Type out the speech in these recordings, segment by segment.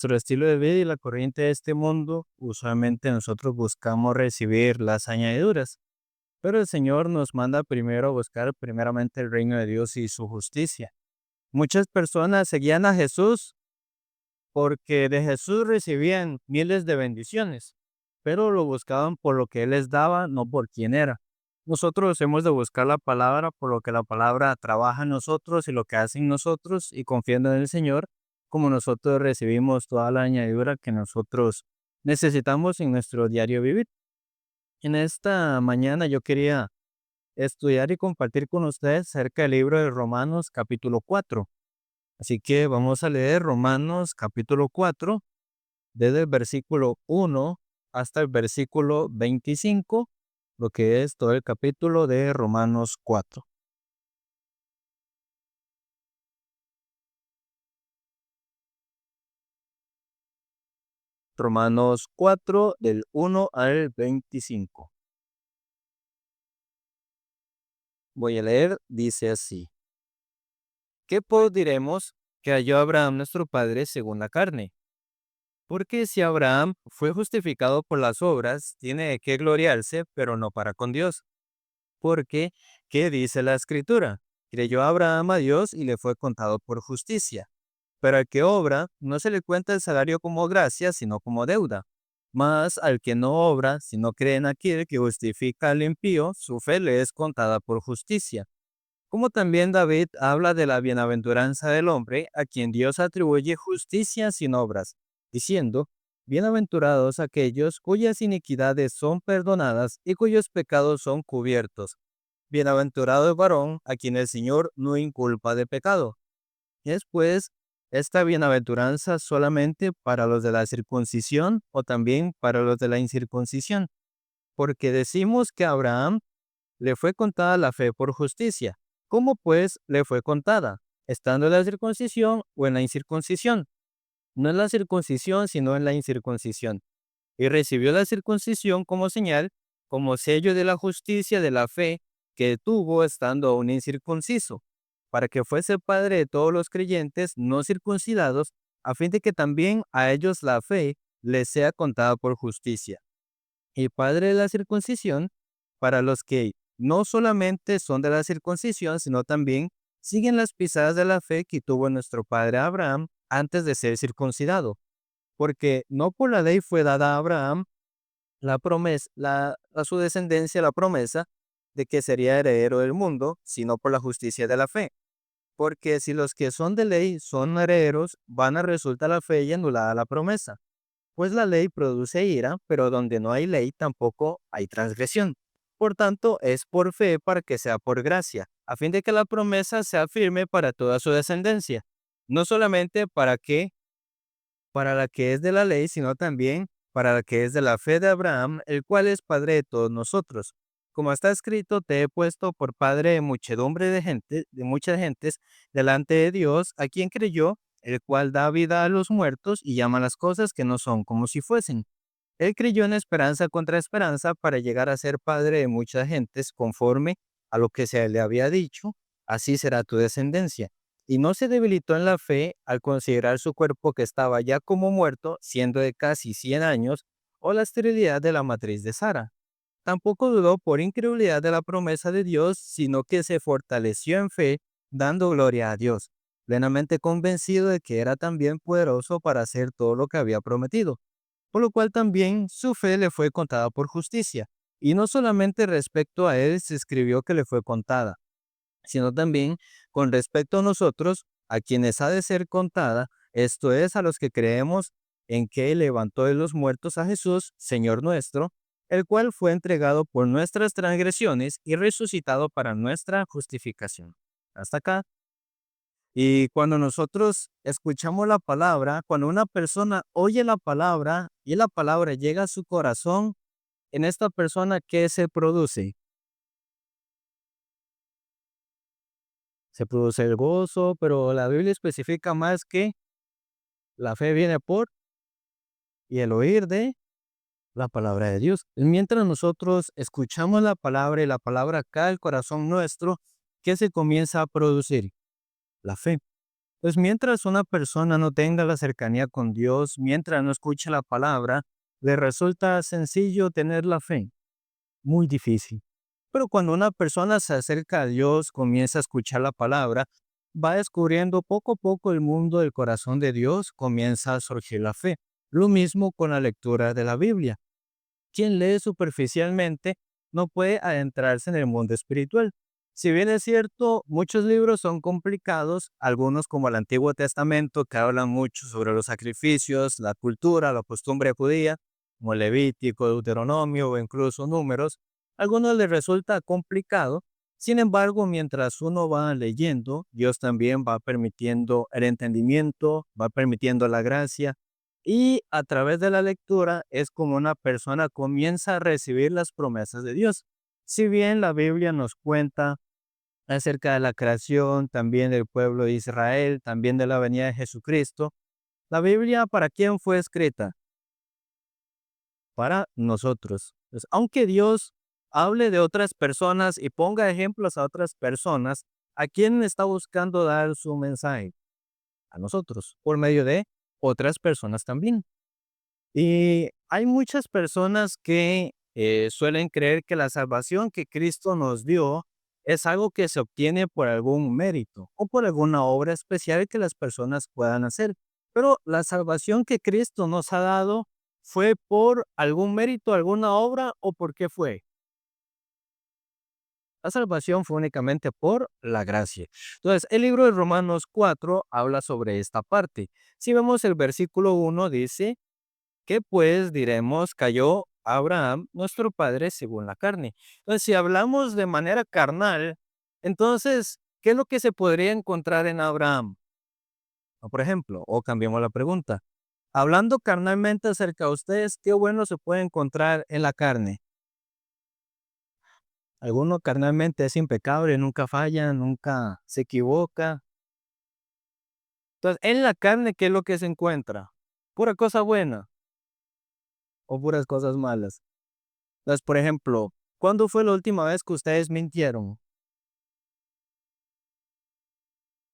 nuestro estilo de vida y la corriente de este mundo, usualmente nosotros buscamos recibir las añadiduras, pero el Señor nos manda primero a buscar primeramente el reino de Dios y su justicia. Muchas personas seguían a Jesús porque de Jesús recibían miles de bendiciones, pero lo buscaban por lo que Él les daba, no por quién era. Nosotros hemos de buscar la palabra por lo que la palabra trabaja en nosotros y lo que hace en nosotros y confiando en el Señor, como nosotros recibimos toda la añadidura que nosotros necesitamos en nuestro diario vivir. En esta mañana yo quería estudiar y compartir con ustedes acerca del libro de Romanos capítulo 4. Así que vamos a leer Romanos capítulo 4 desde el versículo 1 hasta el versículo 25, lo que es todo el capítulo de Romanos 4. Romanos 4 del 1 al 25. Voy a leer, dice así. ¿Qué pues diremos que halló Abraham nuestro padre según la carne? Porque si Abraham fue justificado por las obras, tiene de qué gloriarse, pero no para con Dios. Porque, ¿qué dice la Escritura? Creyó Abraham a Dios y le fue contado por justicia. Pero al que obra, no se le cuenta el salario como gracia, sino como deuda. Mas al que no obra, sino cree en aquel que justifica al impío, su fe le es contada por justicia. Como también David habla de la bienaventuranza del hombre, a quien Dios atribuye justicia sin obras, diciendo, bienaventurados aquellos cuyas iniquidades son perdonadas y cuyos pecados son cubiertos. Bienaventurado el varón a quien el Señor no inculpa de pecado. ¿Es pues esta bienaventuranza solamente para los de la circuncisión o también para los de la incircuncisión? Porque decimos que a Abraham le fue contada la fe por justicia. ¿Cómo pues le fue contada? ¿Estando en la circuncisión o en la incircuncisión? No en la circuncisión, sino en la incircuncisión. Y recibió la circuncisión como señal, como sello de la justicia de la fe que tuvo estando aún incircunciso, para que fuese padre de todos los creyentes no circuncidados, a fin de que también a ellos la fe les sea contada por justicia. Y padre de la circuncisión, para los que no solamente son de la circuncisión, sino también siguen las pisadas de la fe que tuvo nuestro padre Abraham antes de ser circuncidado, porque no por la ley fue dada a Abraham la promesa, a su descendencia la promesa de que sería heredero del mundo, sino por la justicia de la fe. Porque si los que son de ley son herederos, van a resultar la fe y anulada la promesa. Pues la ley produce ira, pero donde no hay ley tampoco hay transgresión. Por tanto, es por fe para que sea por gracia, a fin de que la promesa sea firme para toda su descendencia, no solamente para la que es de la ley, sino también para la que es de la fe de Abraham, el cual es padre de todos nosotros. Como está escrito, te he puesto por padre de muchedumbre de gente, de muchas gentes, delante de Dios, a quien creyó, el cual da vida a los muertos y llama las cosas que no son como si fuesen. Él creyó en esperanza contra esperanza para llegar a ser padre de muchas gentes conforme a lo que se le había dicho, así será tu descendencia. Y no se debilitó en la fe al considerar su cuerpo que estaba ya como muerto, siendo de casi 100 años, o la esterilidad de la matriz de Sara. Tampoco dudó por incredulidad de la promesa de Dios, sino que se fortaleció en fe, dando gloria a Dios, plenamente convencido de que era también poderoso para hacer todo lo que había prometido, por lo cual también su fe le fue contada por justicia. Y no solamente respecto a él se escribió que le fue contada, sino también con respecto a nosotros, a quienes ha de ser contada, esto es, a los que creemos en que levantó de los muertos a Jesús, Señor nuestro, el cual fue entregado por nuestras transgresiones y resucitado para nuestra justificación. Hasta acá. Y cuando nosotros escuchamos la palabra, cuando una persona oye la palabra y la palabra llega a su corazón, en esta persona, ¿qué se produce? Se produce el gozo, pero la Biblia especifica más que la fe viene por y el oír de la palabra de Dios. Mientras nosotros escuchamos la palabra y la palabra cae al corazón nuestro, ¿qué se comienza a producir? La fe. Pues mientras una persona no tenga la cercanía con Dios, mientras no escuche la palabra, le resulta sencillo tener la fe, muy difícil. Pero cuando una persona se acerca a Dios, comienza a escuchar la palabra, va descubriendo poco a poco el mundo del corazón de Dios, comienza a surgir la fe. Lo mismo con la lectura de la Biblia. Quien lee superficialmente no puede adentrarse en el mundo espiritual. Si bien es cierto, muchos libros son complicados, algunos como el Antiguo Testamento, que hablan mucho sobre los sacrificios, la cultura, la costumbre judía, como Levítico, Deuteronomio o incluso Números, a algunos les resulta complicado. Sin embargo, mientras uno va leyendo, Dios también va permitiendo el entendimiento, va permitiendo la gracia, y a través de la lectura es como una persona comienza a recibir las promesas de Dios. Si bien la Biblia nos cuenta acerca de la creación, también del pueblo de Israel, también de la venida de Jesucristo, la Biblia, ¿para quién fue escrita? Para nosotros. Pues, aunque Dios hable de otras personas y ponga ejemplos a otras personas, ¿a quién está buscando dar su mensaje? A nosotros, por medio de otras personas también. Y hay muchas personas que suelen creer que la salvación que Cristo nos dio es algo que se obtiene por algún mérito o por alguna obra especial que las personas puedan hacer. Pero la salvación que Cristo nos ha dado fue por algún mérito, alguna obra o por qué fue. La salvación fue únicamente por la gracia. Entonces, el libro de Romanos 4 habla sobre esta parte. Si vemos el versículo 1 dice, ¿qué pues diremos? Cayó Abraham, nuestro padre, según la carne. Entonces, si hablamos de manera carnal, entonces, ¿qué es lo que se podría encontrar en Abraham? O, por ejemplo, o cambiemos la pregunta. Hablando carnalmente acerca de ustedes, ¿qué bueno se puede encontrar en la carne? Alguno carnalmente es impecable, nunca falla, nunca se equivoca. Entonces, en la carne, ¿qué es lo que se encuentra? Pura cosa buena o puras cosas malas. Entonces, por ejemplo, ¿cuándo fue la última vez que ustedes mintieron?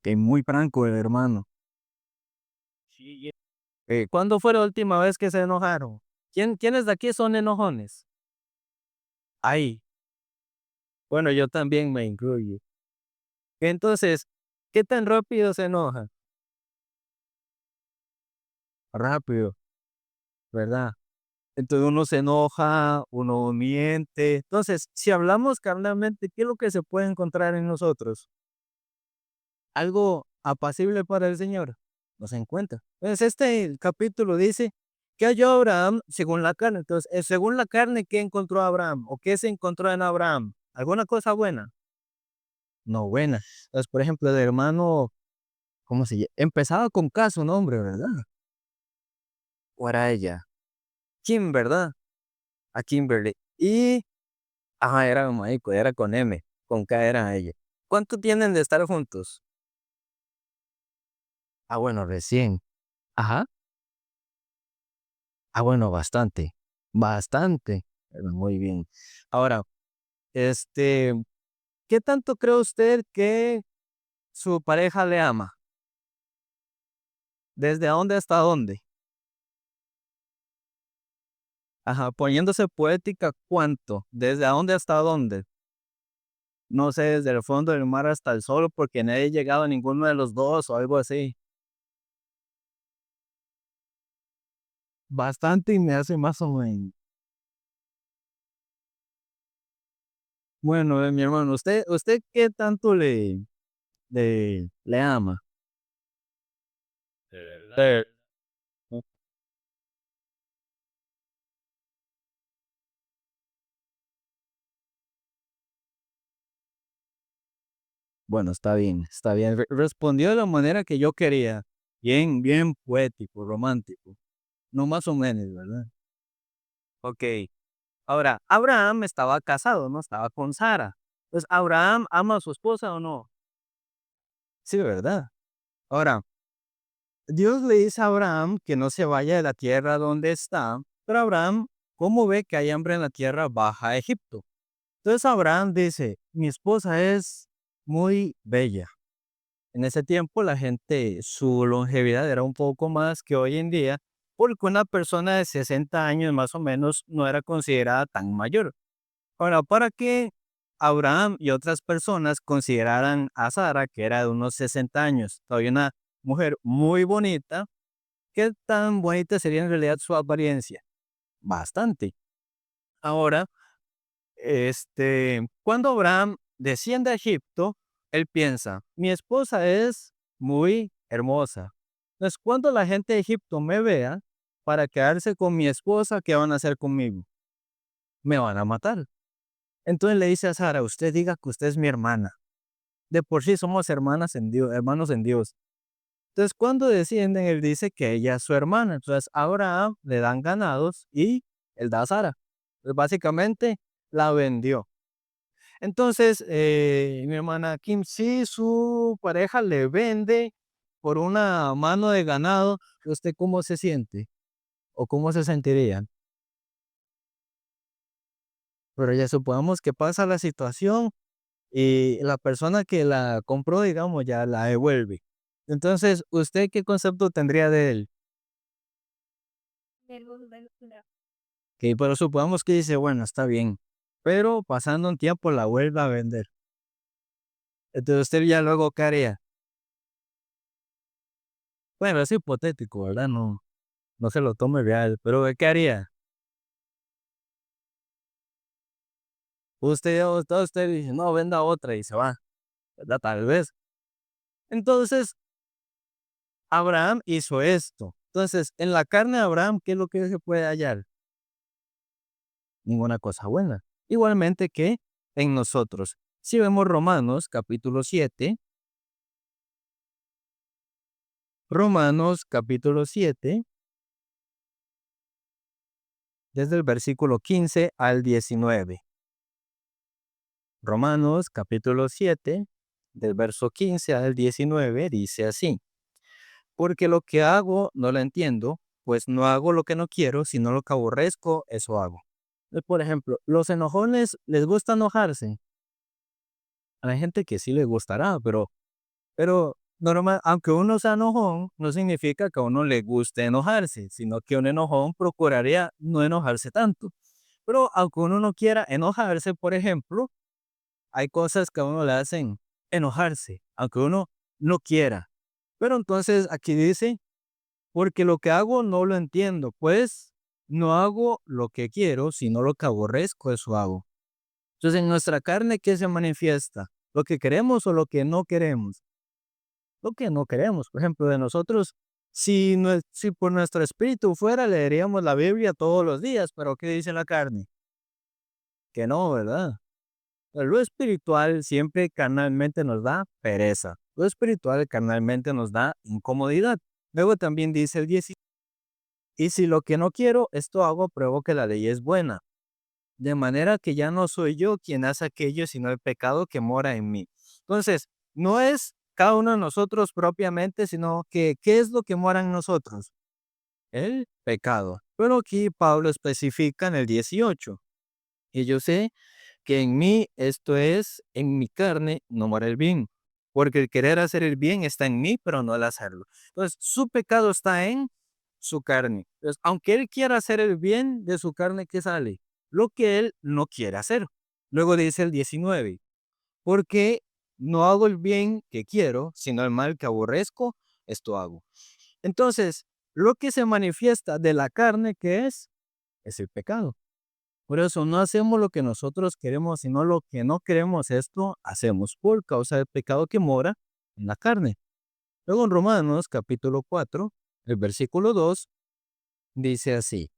Que muy franco, hermano. Sí. ¿Cuándo fue la última vez que se enojaron? ¿Quiénes de aquí son enojones? Ahí. Bueno, yo también me incluyo. Entonces, ¿qué tan rápido se enoja? Rápido, ¿verdad? Entonces uno se enoja, uno miente. Entonces, si hablamos carnalmente, ¿qué es lo que se puede encontrar en nosotros? Algo apacible para el Señor. No se encuentra. Entonces, este capítulo dice que halló Abraham según la carne. Entonces, según la carne, ¿qué encontró Abraham? ¿O qué se encontró en Abraham? ¿Alguna cosa buena? No buena. Entonces, por ejemplo, el hermano, ¿cómo se llama? Empezaba con K su nombre, ¿verdad? ¿O era ella? Kim, ¿verdad? A Kimberly. Y, era Michael, era con M. Con K era ella. ¿Cuánto tienen de estar juntos? Bueno, recién. Ajá. Bueno, bastante. Bastante. Muy bien. Ahora, este, ¿qué tanto cree usted que su pareja le ama? ¿Desde dónde hasta dónde? Ajá, poniéndose poética, ¿cuánto? ¿Desde dónde hasta dónde? No sé, desde el fondo del mar hasta el sol, porque nadie ha llegado a ninguno de los dos o algo así. Bastante y me hace más o menos. Bueno, mi hermano, ¿usted qué tanto le ama? De verdad. Bueno, está bien, está bien. Respondió de la manera que yo quería. Bien, bien poético, romántico. No más o menos, ¿verdad? Ok. Ahora, Abraham estaba casado, ¿no? Estaba con Sara. Pues, ¿Abraham ama a su esposa o no? Sí, ¿verdad? Ahora, Dios le dice a Abraham que no se vaya de la tierra donde está, pero Abraham, ¿cómo ve que hay hambre en la tierra? Baja a Egipto. Entonces Abraham dice, mi esposa es muy bella. En ese tiempo la gente, su longevidad era un poco más que hoy en día, porque una persona de 60 años más o menos no era considerada tan mayor. Ahora, para que Abraham y otras personas consideraran a Sara, que era de unos 60 años, todavía una mujer muy bonita, ¿qué tan bonita sería en realidad su apariencia? Bastante. Ahora, cuando Abraham desciende a Egipto, él piensa, mi esposa es muy hermosa. Entonces, cuando la gente de Egipto me vea para quedarse con mi esposa, ¿qué van a hacer conmigo? Me van a matar. Entonces le dice a Sara, usted diga que usted es mi hermana. De por sí somos hermanas en Dios, hermanos en Dios. Entonces, cuando descienden, él dice que ella es su hermana. Entonces, a Abraham le dan ganados y él da a Sara. Entonces, básicamente, la vendió. Entonces, mi hermana Kim, si su pareja le vende por una mano de ganado, ¿usted cómo se siente? ¿O cómo se sentiría? Pero ya supongamos que pasa la situación y la persona que la compró, digamos, ya la devuelve. Entonces, ¿usted qué concepto tendría de él? Que pero supongamos que dice, bueno, está bien, pero pasando un tiempo la vuelve a vender. Entonces, usted ya luego, ¿qué haría? Bueno, es hipotético, ¿verdad? No, no se lo tome real, pero ¿qué haría? Usted dice, no, venda otra y se va, ¿verdad? Tal vez. Entonces, Abraham hizo esto. Entonces, en la carne de Abraham, ¿qué es lo que se puede hallar? Ninguna cosa buena. Igualmente que en nosotros. Si vemos Romanos capítulo 7, desde el versículo 15 al 19. Romanos capítulo 7, del verso 15 al 19, dice así: porque lo que hago no lo entiendo, pues no hago lo que no quiero, sino lo que aborrezco, eso hago. Por ejemplo, los enojones les gusta enojarse. Hay gente que sí les gustará, pero normal, aunque uno sea enojón, no significa que a uno le guste enojarse, sino que un enojón procuraría no enojarse tanto. Pero aunque uno no quiera enojarse, por ejemplo, hay cosas que a uno le hacen enojarse, aunque uno no quiera. Pero entonces aquí dice, porque lo que hago no lo entiendo, pues no hago lo que quiero, sino lo que aborrezco, eso hago. Entonces en nuestra carne, ¿qué se manifiesta? ¿Lo que queremos o lo que no queremos? Lo que no queremos. Por ejemplo, de nosotros, si por nuestro espíritu fuera, leeríamos la Biblia todos los días, pero ¿qué dice la carne? Que no, ¿verdad? Lo espiritual siempre carnalmente nos da pereza. Lo espiritual carnalmente nos da incomodidad. Luego también dice el 10, y si lo que no quiero, esto hago, pruebo que la ley es buena. De manera que ya no soy yo quien hace aquello, sino el pecado que mora en mí. Entonces, no es cada uno de nosotros propiamente, sino que ¿qué es lo que mora en nosotros? El pecado. Pero aquí Pablo especifica en el 18. Y yo sé que en mí, esto es, en mi carne, no mora el bien. Porque el querer hacer el bien está en mí, pero no el hacerlo. Entonces, su pecado está en su carne. Entonces, aunque él quiera hacer el bien, de su carne, ¿qué sale? Lo que él no quiere hacer. Luego dice el 19, porque no hago el bien que quiero, sino el mal que aborrezco, esto hago. Entonces, lo que se manifiesta de la carne, ¿qué es? Es el pecado. Por eso no hacemos lo que nosotros queremos, sino lo que no queremos, esto hacemos por causa del pecado que mora en la carne. Luego en Romanos capítulo 4, el versículo 2, dice así: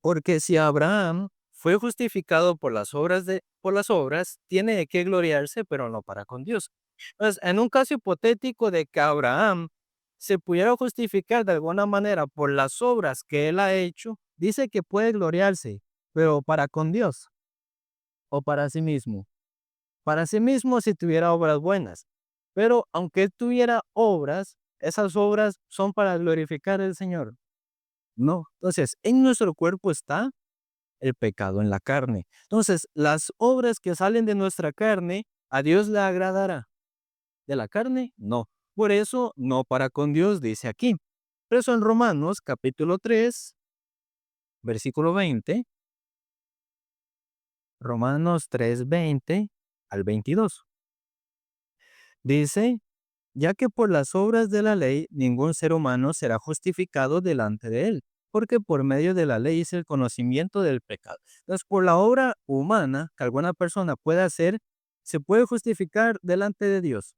porque si Abraham fue justificado por las obras, tiene de qué gloriarse, pero no para con Dios. Entonces, en un caso hipotético de que Abraham se pudiera justificar de alguna manera por las obras que él ha hecho, dice que puede gloriarse, pero para con Dios o para sí mismo. Para sí mismo si tuviera obras buenas, pero aunque él tuviera obras, esas obras son para glorificar al Señor. No. Entonces, en nuestro cuerpo está el pecado en la carne. Entonces, las obras que salen de nuestra carne, a Dios le agradará. de la carne, no. Por eso, no para con Dios, dice aquí. Por eso en Romanos capítulo 3, versículo 20, Romanos 3, 20 al 22. Dice, ya que por las obras de la ley ningún ser humano será justificado delante de él, porque por medio de la ley es el conocimiento del pecado. Entonces, por la obra humana que alguna persona puede hacer, ¿se puede justificar delante de Dios?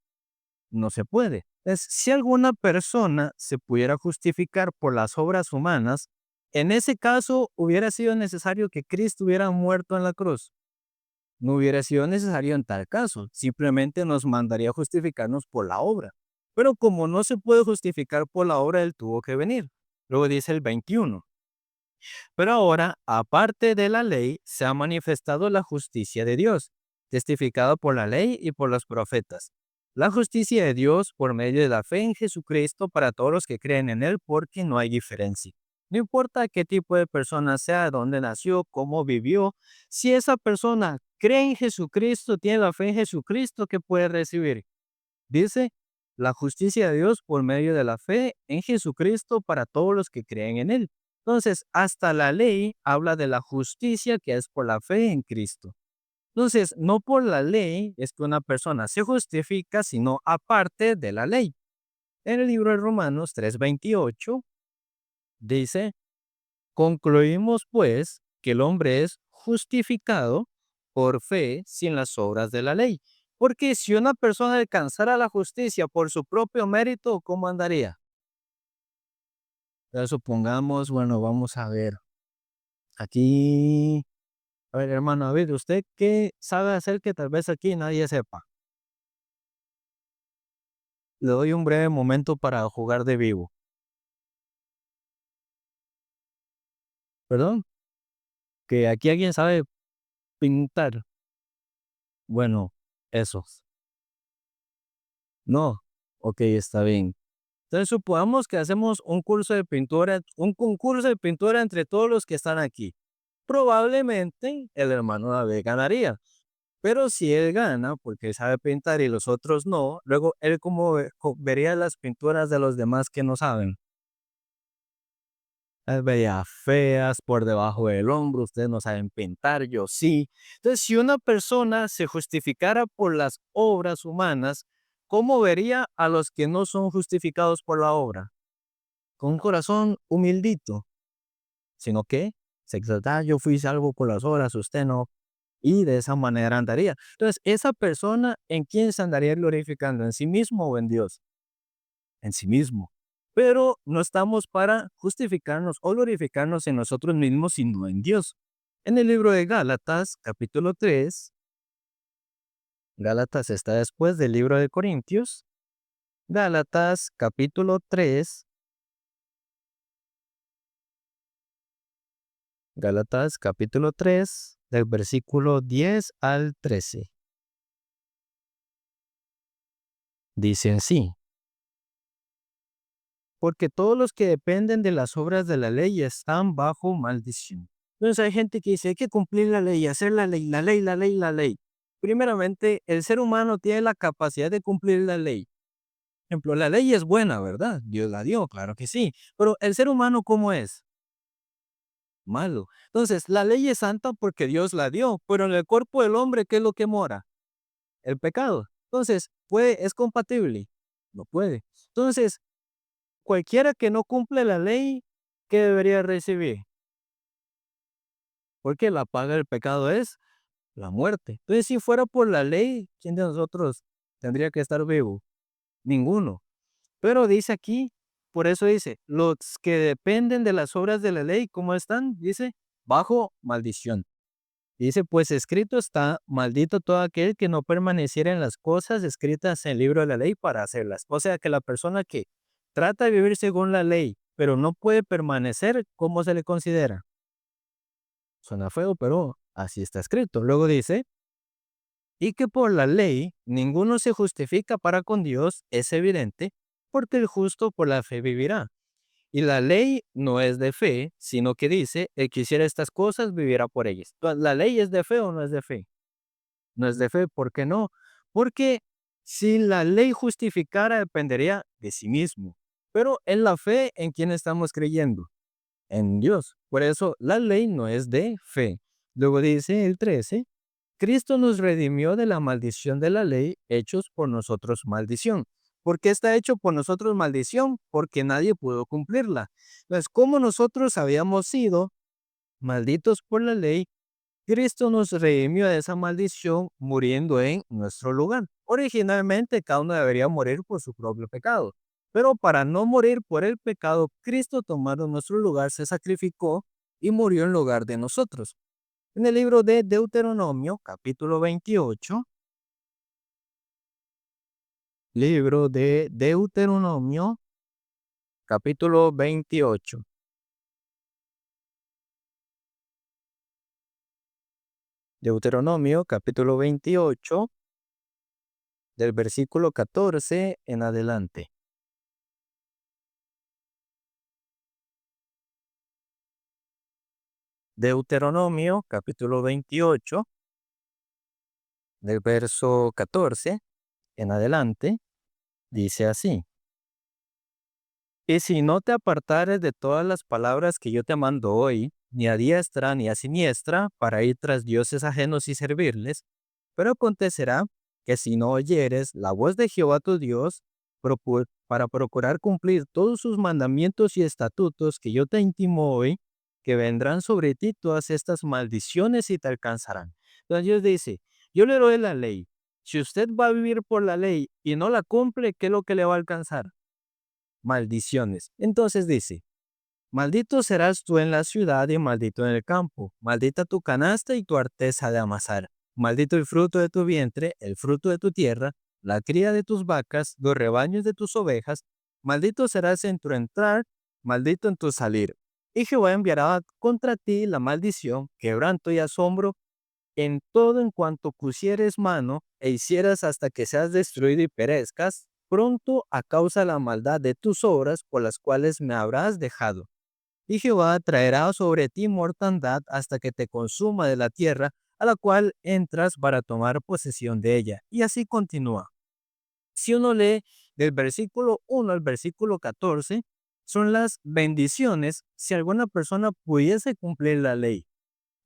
No se puede. Entonces, si alguna persona se pudiera justificar por las obras humanas, en ese caso hubiera sido necesario que Cristo hubiera muerto en la cruz. No hubiera sido necesario en tal caso, simplemente nos mandaría a justificarnos por la obra. Pero como no se puede justificar por la obra, Él tuvo que venir. Luego dice el 21. Pero ahora, aparte de la ley, se ha manifestado la justicia de Dios, testificada por la ley y por los profetas. La justicia de Dios por medio de la fe en Jesucristo para todos los que creen en Él, porque no hay diferencia. No importa qué tipo de persona sea, dónde nació, cómo vivió, si esa persona cree en Jesucristo, tiene la fe en Jesucristo, ¿qué puede recibir? Dice, la justicia de Dios por medio de la fe en Jesucristo para todos los que creen en Él. Entonces, hasta la ley habla de la justicia que es por la fe en Cristo. Entonces, no por la ley es que una persona se justifica, sino aparte de la ley. En el libro de Romanos 3:28 dice, concluimos pues que el hombre es justificado por fe sin las obras de la ley. Porque si una persona alcanzara la justicia por su propio mérito, ¿cómo andaría? Entonces, supongamos, bueno, vamos a ver. Aquí, a ver, hermano David, ¿usted qué sabe hacer que tal vez aquí nadie sepa? Le doy un breve momento para jugar de vivo. ¿Perdón? Que aquí alguien sabe pintar. Bueno, esos. No. Ok, está bien. Entonces, supongamos que hacemos un curso de pintura, un concurso de pintura entre todos los que están aquí. Probablemente el hermano David ganaría. Pero si él gana, porque sabe pintar y los otros no, luego él como vería las pinturas de los demás que no saben. Las veía feas por debajo del hombro, ustedes no saben pintar, yo sí. Entonces, si una persona se justificara por las obras humanas, ¿cómo vería a los que no son justificados por la obra? Con un corazón humildito, sino que se exalta, yo fui salvo por las obras, usted no. Y de esa manera andaría. Entonces, esa persona, ¿en quién se andaría glorificando? ¿En sí mismo o en Dios? En sí mismo. Pero no estamos para justificarnos o glorificarnos en nosotros mismos, sino en Dios. En el libro de Gálatas, capítulo 3, Gálatas está después del libro de Corintios. Gálatas, capítulo 3, Gálatas, capítulo 3, del versículo 10 al 13. Dice así. Porque todos los que dependen de las obras de la ley están bajo maldición. Entonces hay gente que dice, hay que cumplir la ley, hacer la ley, la ley, la ley, la ley. Primeramente, el ser humano tiene la capacidad de cumplir la ley. Por ejemplo, la ley es buena, ¿verdad? Dios la dio, claro que sí. Pero el ser humano, ¿cómo es? Malo. Entonces, la ley es santa porque Dios la dio, pero en el cuerpo del hombre, ¿qué es lo que mora? El pecado. Entonces, ¿es compatible? No puede. Entonces, cualquiera que no cumple la ley, ¿qué debería recibir? Porque la paga del pecado es la muerte. Entonces, si fuera por la ley, ¿quién de nosotros tendría que estar vivo? Ninguno. Pero dice aquí, por eso dice, los que dependen de las obras de la ley, ¿cómo están? Dice, bajo maldición. Dice, pues escrito está, maldito todo aquel que no permaneciera en las cosas escritas en el libro de la ley para hacerlas. O sea que la persona que trata de vivir según la ley, pero no puede permanecer, ¿cómo se le considera? Suena feo, pero así está escrito. Luego dice, y que por la ley ninguno se justifica para con Dios, es evidente, porque el justo por la fe vivirá. Y la ley no es de fe, sino que dice, el que hiciera estas cosas vivirá por ellas. Entonces, ¿la ley es de fe o no es de fe? No es de fe, ¿por qué no? Porque Si la ley justificara, dependería de sí mismo. Pero en la fe, ¿en quién estamos creyendo? En Dios. Por eso, la ley no es de fe. Luego dice el 13, Cristo nos redimió de la maldición de la ley, hechos por nosotros maldición. ¿Por qué está hecho por nosotros maldición? Porque nadie pudo cumplirla. Entonces, como nosotros habíamos sido malditos por la ley, Cristo nos redimió de esa maldición muriendo en nuestro lugar. Originalmente, cada uno debería morir por su propio pecado. Pero para no morir por el pecado, Cristo tomando nuestro lugar, se sacrificó y murió en lugar de nosotros. En el libro de Deuteronomio, capítulo 28, libro de Deuteronomio, capítulo 28. Deuteronomio, capítulo 28, del versículo 14 en adelante. Deuteronomio, capítulo 28, del verso 14 en adelante, dice así. Y si no te apartares de todas las palabras que yo te mando hoy, ni a diestra ni a siniestra, para ir tras dioses ajenos y servirles, pero acontecerá que si no oyeres la voz de Jehová tu Dios, para procurar cumplir todos sus mandamientos y estatutos que yo te intimo hoy, que vendrán sobre ti todas estas maldiciones y te alcanzarán. Entonces Dios dice, yo le doy la ley. Si usted va a vivir por la ley y no la cumple, ¿qué es lo que le va a alcanzar? Maldiciones. Entonces dice, maldito serás tú en la ciudad y maldito en el campo, maldita tu canasta y tu arteza de amasar, maldito el fruto de tu vientre, el fruto de tu tierra, la cría de tus vacas, los rebaños de tus ovejas, maldito serás en tu entrar, maldito en tu salir. Y Jehová enviará contra ti la maldición, quebranto y asombro en todo en cuanto pusieres mano e hicieras hasta que seas destruido y perezcas, pronto a causa de la maldad de tus obras por las cuales me habrás dejado. Y Jehová traerá sobre ti mortandad hasta que te consuma de la tierra a la cual entras para tomar posesión de ella. Y así continúa. Si uno lee del versículo 1 al versículo 14, son las bendiciones si alguna persona pudiese cumplir la ley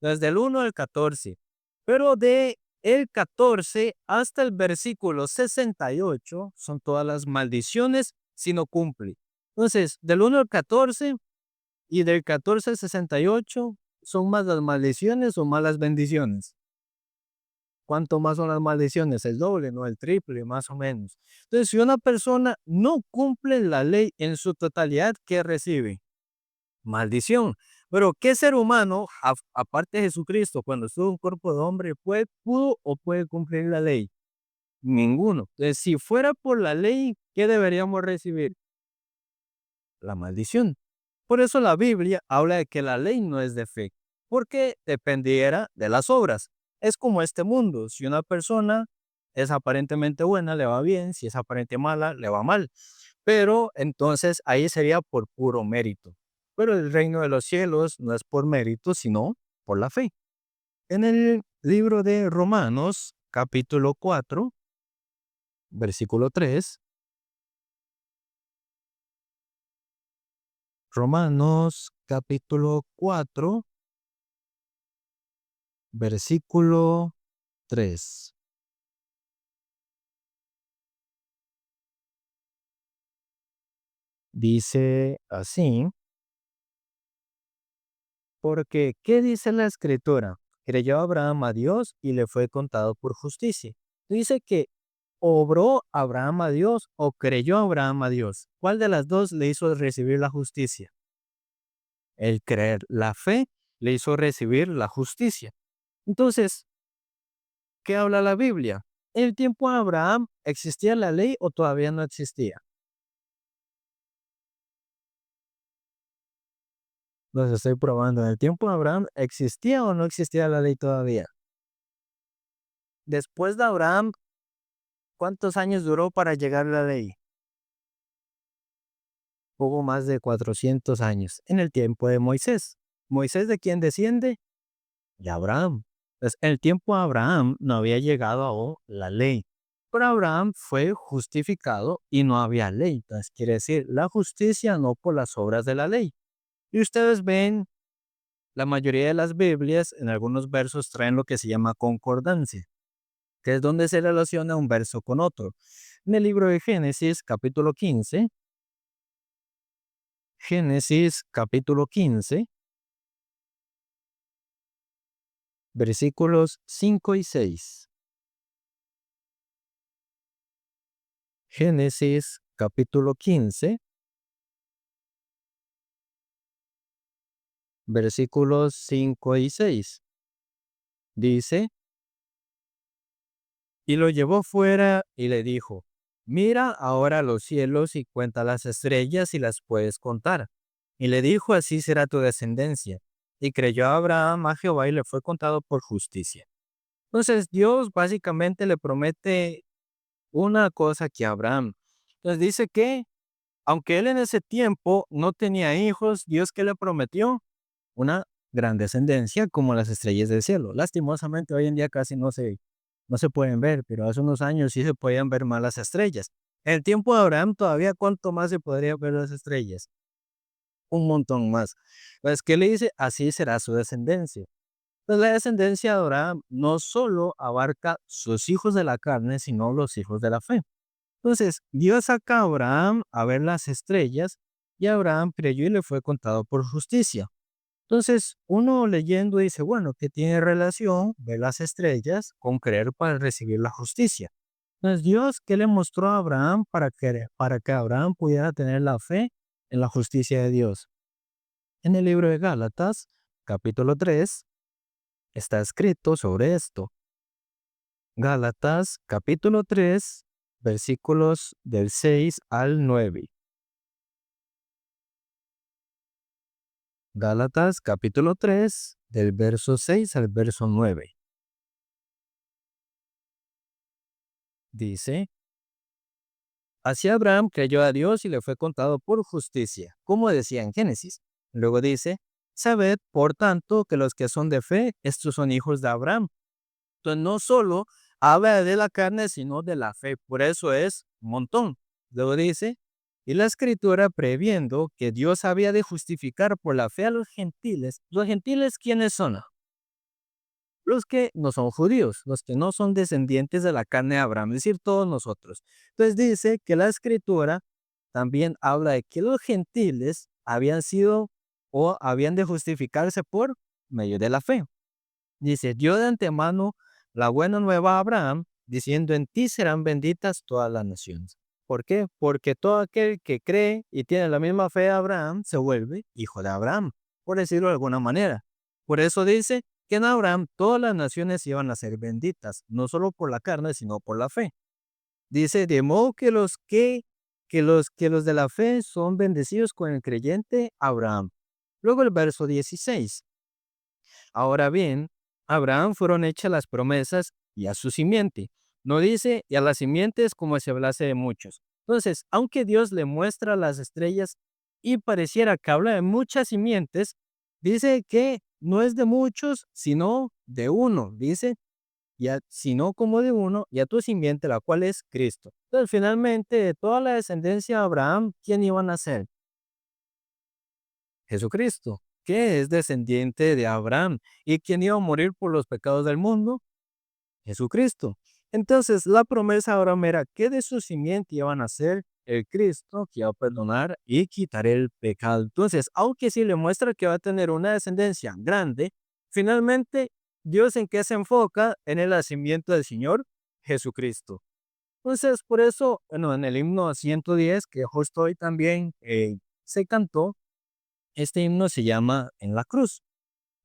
desde el 1 al 14. Pero de el 14 hasta el versículo 68 son todas las maldiciones si no cumple. Entonces, del 1 al 14 y del 14 al 68 son más las maldiciones o más las bendiciones. ¿Cuánto más son las maldiciones? El doble, no el triple, más o menos. Entonces, si una persona no cumple la ley en su totalidad, ¿qué recibe? Maldición. Pero ¿qué ser humano, aparte de Jesucristo, cuando estuvo en cuerpo de hombre, pudo o puede cumplir la ley? Ninguno. Entonces, si fuera por la ley, ¿qué deberíamos recibir? La maldición. Por eso la Biblia habla de que la ley no es de fe, porque dependiera de las obras. Es como este mundo. Si una persona es aparentemente buena, le va bien. Si es aparentemente mala, le va mal. Pero entonces ahí sería por puro mérito. Pero el reino de los cielos no es por mérito, sino por la fe. En el libro de Romanos, capítulo 4, versículo 3, Romanos, capítulo 4, versículo 3, dice así, porque ¿qué dice la escritura? Creyó Abraham a Dios y le fue contado por justicia. Dice que ¿obró Abraham a Dios o creyó Abraham a Dios? ¿Cuál de las dos le hizo recibir la justicia? El creer, la fe le hizo recibir la justicia. Entonces, ¿qué habla la Biblia? ¿En el tiempo de Abraham existía la ley o todavía no existía? Los estoy probando. ¿En el tiempo de Abraham existía o no existía la ley todavía? Después de Abraham, ¿cuántos años duró para llegar la ley? Poco más de 400 años. En el tiempo de Moisés. ¿Moisés de quién desciende? De Abraham. Entonces, en el tiempo de Abraham no había llegado aún la ley. Pero Abraham fue justificado y no había ley. Entonces quiere decir la justicia no por las obras de la ley. Y ustedes ven, la mayoría de las Biblias en algunos versos traen lo que se llama concordancia, que es donde se relaciona un verso con otro. En el libro de Génesis, capítulo 15, Génesis, capítulo 15, versículos 5 y 6. Génesis, capítulo 15, versículos 5 y 6. Dice, y lo llevó fuera y le dijo, mira ahora los cielos y cuenta las estrellas si las puedes contar. Y le dijo, así será tu descendencia. Y creyó Abraham a Jehová y le fue contado por justicia. Entonces Dios básicamente le promete una cosa que a Abraham. Entonces dice que, aunque él en ese tiempo no tenía hijos, Dios que le prometió una gran descendencia como las estrellas del cielo. Lastimosamente hoy en día casi no se pueden ver, pero hace unos años sí se podían ver más las estrellas. En el tiempo de Abraham todavía cuánto más se podría ver las estrellas, un montón más. Pues, ¿qué le dice? Así será su descendencia. Pues la descendencia de Abraham no solo abarca sus hijos de la carne, sino los hijos de la fe. Entonces, Dios saca a Abraham a ver las estrellas y Abraham creyó y le fue contado por justicia. Entonces, uno leyendo dice, bueno, ¿qué tiene relación ver las estrellas con creer para recibir la justicia? Entonces, Dios, ¿qué le mostró a Abraham para que Abraham pudiera tener la fe en la justicia de Dios? En el libro de Gálatas, capítulo 3, está escrito sobre esto. Gálatas, capítulo 3, versículos del 6 al 9. Gálatas, capítulo 3, del verso 6 al verso 9. Dice, así Abraham creyó a Dios y le fue contado por justicia, como decía en Génesis. Luego dice, sabed, por tanto, que los que son de fe, estos son hijos de Abraham. Entonces no solo habla de la carne, sino de la fe. Por eso es un montón. Luego dice, y la escritura previendo que Dios había de justificar por la fe a los gentiles. ¿Los gentiles quiénes son? Los que no son judíos, los que no son descendientes de la carne de Abraham, es decir, todos nosotros. Entonces dice que la escritura también habla de que los gentiles habían sido o habían de justificarse por medio de la fe. Dice, dio de antemano la buena nueva a Abraham, diciendo, en ti serán benditas todas las naciones. ¿Por qué? Porque todo aquel que cree y tiene la misma fe de Abraham se vuelve hijo de Abraham, por decirlo de alguna manera. Por eso dice que en Abraham todas las naciones iban a ser benditas, no solo por la carne, sino por la fe. Dice, de modo que los de la fe son bendecidos con el creyente Abraham. Luego el verso 16. Ahora bien, a Abraham fueron hechas las promesas y a su simiente. No dice y a las simientes como se hablase de muchos. Entonces, aunque Dios le muestra las estrellas y pareciera que habla de muchas simientes, dice que no es de muchos, sino de uno. Dice, sino como de uno, y a tu simiente, la cual es Cristo. Entonces, finalmente, de toda la descendencia de Abraham, ¿quién iban a ser? Jesucristo, que es descendiente de Abraham. ¿Y quién iba a morir por los pecados del mundo? Jesucristo. Entonces, la promesa de Abraham era que de su simiente iban a ser el Cristo que iba a perdonar y quitar el pecado. Entonces, aunque sí le muestra que va a tener una descendencia grande, finalmente, Dios en qué se enfoca en el nacimiento del Señor Jesucristo. Entonces, por eso, bueno, en el himno 110, que justo hoy también se cantó, este himno se llama En la cruz.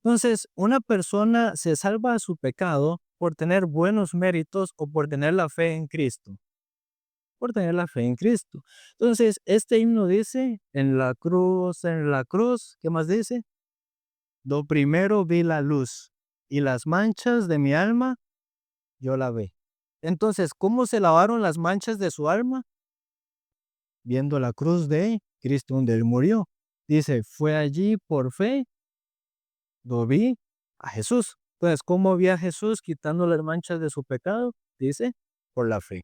Entonces, una persona se salva de su pecado por tener buenos méritos o por tener la fe en Cristo. Por tener la fe en Cristo. Entonces, este himno dice, en la cruz, ¿qué más dice? Lo primero vi la luz y las manchas de mi alma, yo la vi. Entonces, ¿cómo se lavaron las manchas de su alma? Viendo la cruz de Cristo donde él murió. Dice, fue allí por fe lo vi a Jesús. Entonces, ¿cómo vi a Jesús quitando las manchas de su pecado? Dice, por la fe.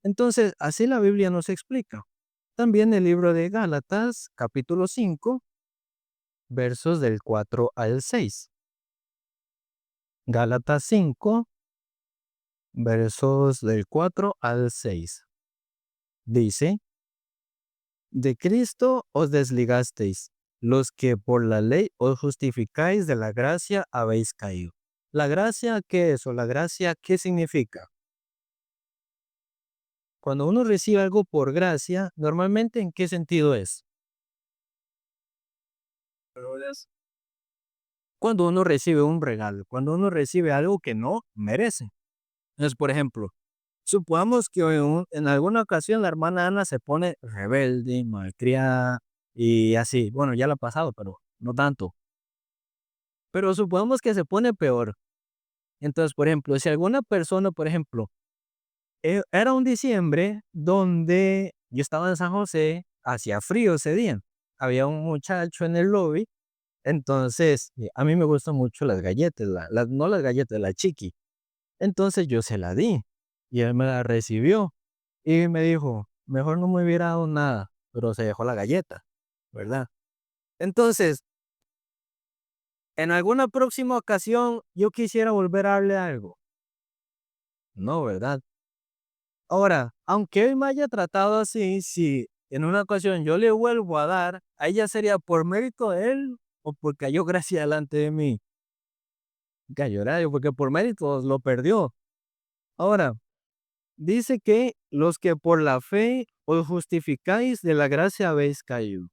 Entonces, así la Biblia nos explica. También el libro de Gálatas, capítulo 5, versos del 4 al 6. Gálatas 5, versos del 4 al 6. Dice, de Cristo os desligasteis, los que por la ley os justificáis de la gracia habéis caído. ¿La gracia qué es o la gracia qué significa? Cuando uno recibe algo por gracia, normalmente ¿en qué sentido es? Cuando uno recibe un regalo, cuando uno recibe algo que no merece. Entonces, por ejemplo, supongamos que en alguna ocasión la hermana Ana se pone rebelde, malcriada y así. Bueno, ya lo ha pasado, pero no tanto. Pero supongamos que se pone peor. Entonces, por ejemplo, si alguna persona, por ejemplo, era un diciembre donde yo estaba en San José, hacía frío ese día. Había un muchacho en el lobby, entonces a mí me gustan mucho las galletas, no las galletas, la chiqui. Entonces yo se la di y él me la recibió y me dijo, mejor no me hubiera dado nada, pero se dejó la galleta, ¿verdad? Entonces, en alguna próxima ocasión yo quisiera volver a darle algo. No, ¿verdad? Ahora, aunque él me haya tratado así, si en una ocasión yo le vuelvo a dar, a ella sería por mérito de él o porque cayó gracia delante de mí. Cayó gracia porque por méritos lo perdió. Ahora, dice que los que por la fe os justificáis de la gracia habéis caído.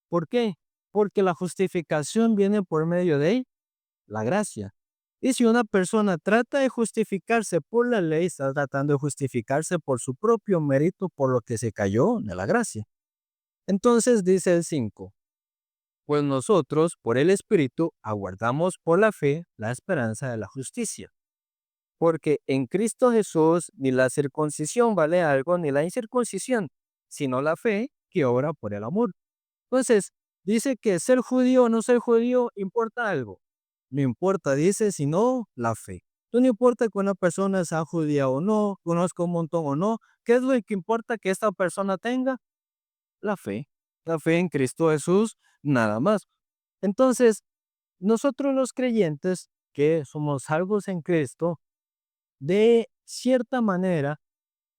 ¿Por qué? Porque la justificación viene por medio de la gracia. Y si una persona trata de justificarse por la ley, está tratando de justificarse por su propio mérito, por lo que se cayó de la gracia. Entonces dice el 5, pues nosotros, por el Espíritu, aguardamos por la fe la esperanza de la justicia. Porque en Cristo Jesús ni la circuncisión vale algo, ni la incircuncisión, sino la fe que obra por el amor. Entonces, dice que ser judío o no ser judío importa algo. No importa, dice, sino la fe. No importa que una persona sea judía o no, conozca un montón o no. ¿Qué es lo que importa que esta persona tenga? La fe. La fe en Cristo Jesús, nada más. Entonces, nosotros los creyentes que somos salvos en Cristo, de cierta manera,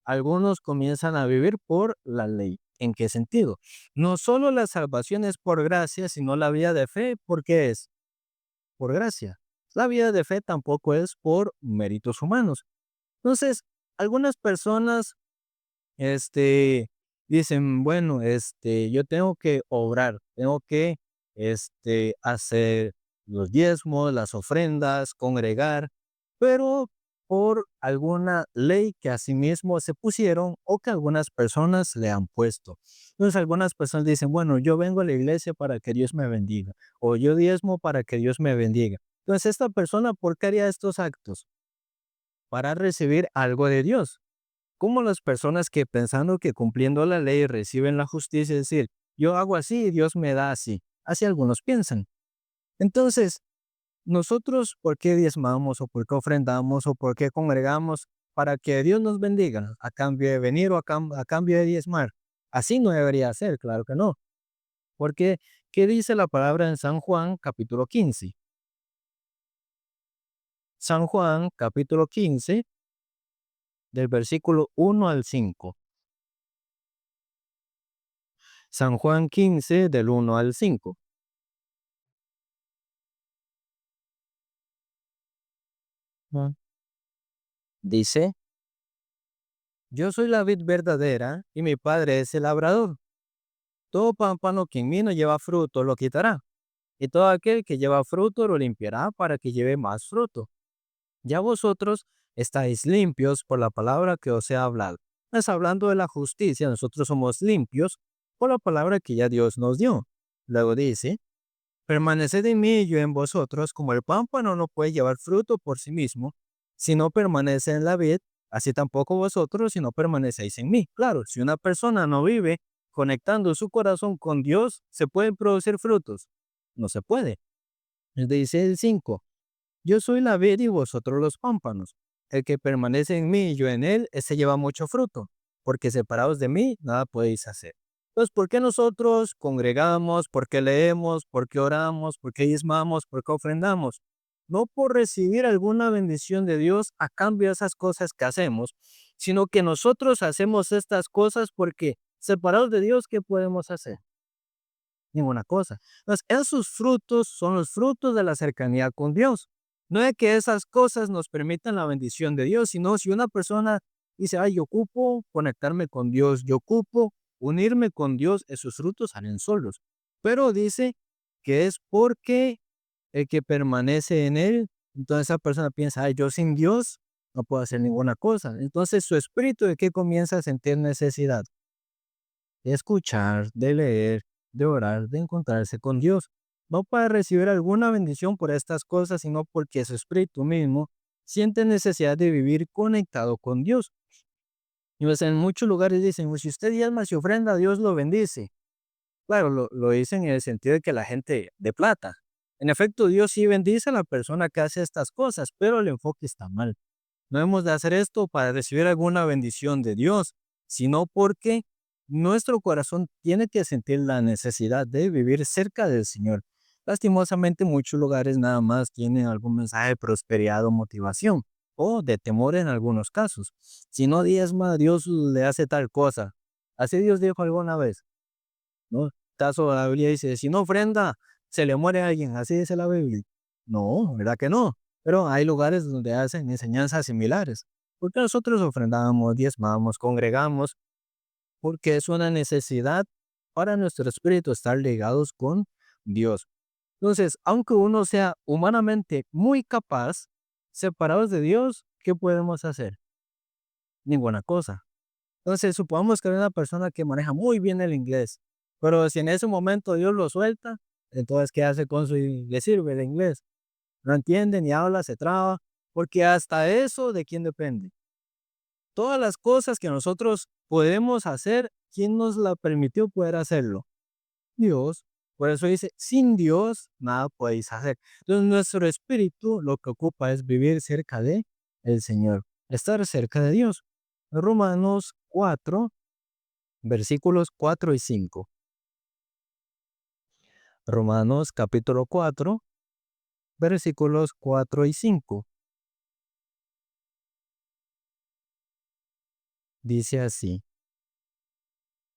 algunos comienzan a vivir por la ley. ¿En qué sentido? No solo la salvación es por gracia, sino la vida de fe, ¿por qué es? Por gracia. La vida de fe tampoco es por méritos humanos. Entonces, algunas personas, dicen, bueno, yo tengo que obrar, tengo que, hacer los diezmos, las ofrendas, congregar, pero por alguna ley que asimismo se pusieron o que algunas personas le han puesto. Entonces, algunas personas dicen, bueno, yo vengo a la iglesia para que Dios me bendiga, o yo diezmo para que Dios me bendiga. Entonces, esta persona, ¿por qué haría estos actos? Para recibir algo de Dios. Como las personas que pensando que cumpliendo la ley reciben la justicia, es decir, yo hago así y Dios me da así. Así algunos piensan. Entonces, nosotros, ¿por qué diezmamos o por qué ofrendamos o por qué congregamos? Para que Dios nos bendiga a cambio de venir o a cambio de diezmar. Así no debería ser, claro que no. Porque, ¿qué dice la palabra en San Juan capítulo 15? San Juan capítulo 15, del versículo 1 al 5. San Juan 15, del 1 al 5. Ah. Dice, yo soy la vid verdadera y mi padre es el labrador. Todo pámpano que en mí no lleva fruto lo quitará, y todo aquel que lleva fruto lo limpiará para que lleve más fruto. Ya vosotros estáis limpios por la palabra que os he hablado. Es hablando de la justicia, nosotros somos limpios por la palabra que ya Dios nos dio. Luego dice, permaneced en mí y yo en vosotros, como el pámpano no puede llevar fruto por sí mismo, si no permanece en la vid, así tampoco vosotros si no permanecéis en mí. Claro, si una persona no vive conectando su corazón con Dios, ¿se pueden producir frutos? No se puede. Dice el 5, yo soy la vid y vosotros los pámpanos. El que permanece en mí y yo en él, ese lleva mucho fruto, porque separados de mí, nada podéis hacer. Entonces, ¿por qué nosotros congregamos? ¿Por qué leemos? ¿Por qué oramos? ¿Por qué diezmamos? ¿Por qué ofrendamos? No por recibir alguna bendición de Dios a cambio de esas cosas que hacemos, sino que nosotros hacemos estas cosas porque separados de Dios, ¿qué podemos hacer? Ninguna cosa. Entonces, esos frutos son los frutos de la cercanía con Dios. No es que esas cosas nos permitan la bendición de Dios, sino si una persona dice, ay, yo ocupo conectarme con Dios, yo ocupo unirme con Dios, esos frutos salen solos. Pero dice que es porque el que permanece en él, entonces esa persona piensa, ay, yo sin Dios no puedo hacer ninguna cosa. Entonces su espíritu de que comienza a sentir necesidad de escuchar, de leer, de orar, de encontrarse con Dios. No para recibir alguna bendición por estas cosas, sino porque su espíritu mismo siente necesidad de vivir conectado con Dios. Y pues en muchos lugares dicen, pues si usted diezma y ofrenda, Dios lo bendice. Claro, lo dicen en el sentido de que la gente de plata. En efecto, Dios sí bendice a la persona que hace estas cosas, pero el enfoque está mal. No hemos de hacer esto para recibir alguna bendición de Dios, sino porque nuestro corazón tiene que sentir la necesidad de vivir cerca del Señor. Lastimosamente, muchos lugares nada más tienen algún mensaje de prosperidad o motivación, o de temor en algunos casos. Si no diezma, Dios le hace tal cosa. Así Dios dijo alguna vez, ¿no? Caso la Biblia dice, si no ofrenda, se le muere a alguien. Así dice la Biblia. No, ¿verdad que no? Pero hay lugares donde hacen enseñanzas similares. Porque nosotros ofrendamos, diezmamos, congregamos, porque es una necesidad para nuestro espíritu estar ligados con Dios. Entonces, aunque uno sea humanamente muy capaz, separados de Dios, ¿qué podemos hacer? Ninguna cosa. Entonces, supongamos que hay una persona que maneja muy bien el inglés, pero si en ese momento Dios lo suelta, entonces, ¿qué hace con su, le sirve el inglés? No entiende ni habla, se traba, porque hasta eso, ¿de quién depende? Todas las cosas que nosotros podemos hacer, ¿quién nos la permitió poder hacerlo? Dios. Por eso dice, sin Dios nada podéis hacer. Entonces nuestro espíritu lo que ocupa es vivir cerca de el Señor, estar cerca de Dios. Romanos 4, versículos 4 y 5. Romanos capítulo 4, versículos 4 y 5. Dice así.